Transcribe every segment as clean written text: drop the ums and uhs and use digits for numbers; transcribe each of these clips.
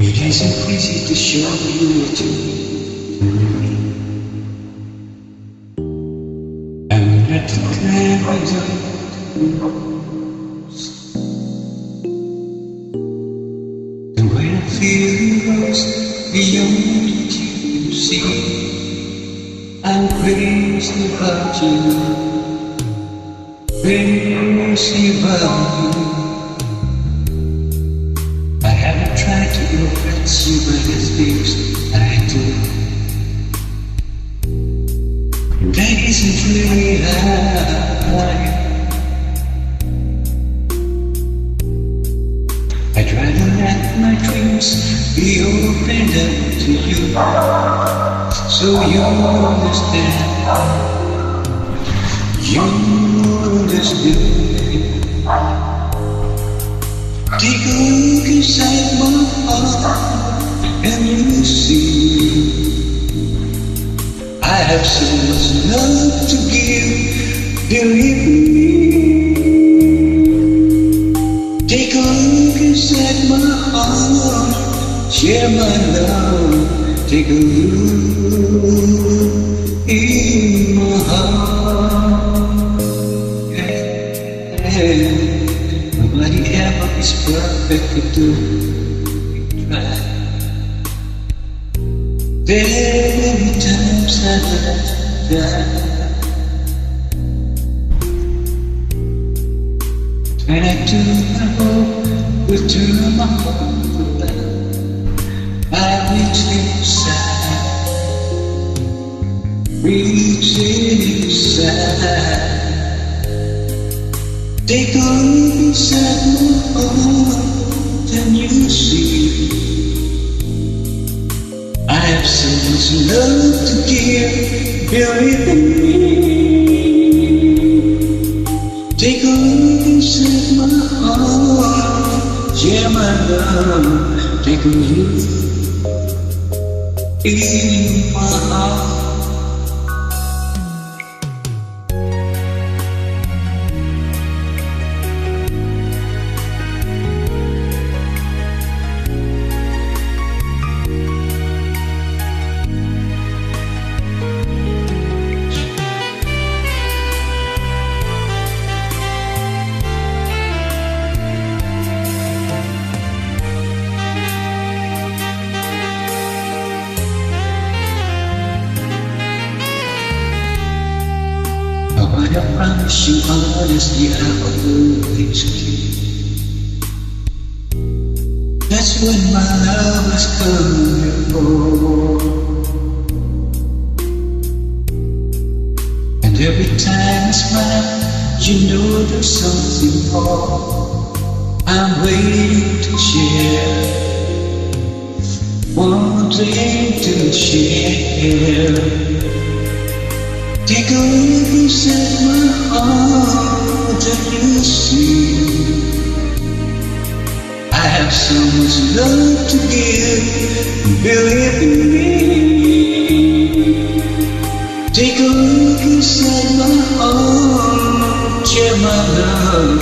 It isn't easy to show you what you need. I'm not the kind of the way I feel goes beyond what you can see. I'm crazy about you, crazy about you. I haven't tried to impress you, but it's things I do. That isn't really how I am. I try to let my dreams be opened up to you, so you understand. You understand. Take a look inside my heart and you see I have so much love to give, believe me. Take a look inside my heart, share my love. Take a look in my heart. Yeah. Nobody ever is perfect, we do try. There are many times I'd like to die. When I do, I hope will turn my heart around. I reach inside. Take a look inside my heart and you see I have so much love to give, believe in me. Take a look inside my heart, share my love. Take a look in my heart. But I promise you honestly, I always keep. That's what my love was coming for. And every time I smile, you know there's something more. I'm waiting to share, wanting to share. Take a look inside my heart and you see I have so much love to give, believe in me. Take a look inside my heart, share my love.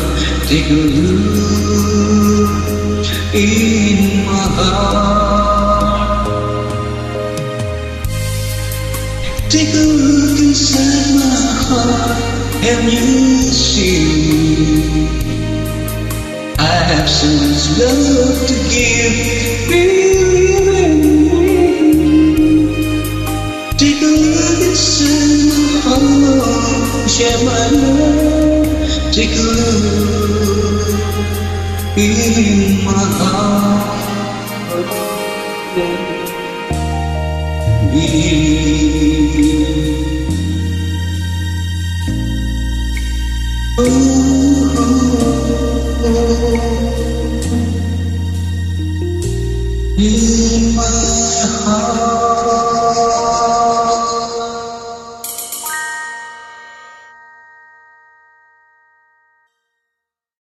Take a look in my heart. Take a look inside my heart and you see I have so much love to give, believe in me. Take a look inside my heart, share my love. Take a look in my heart. In my heart.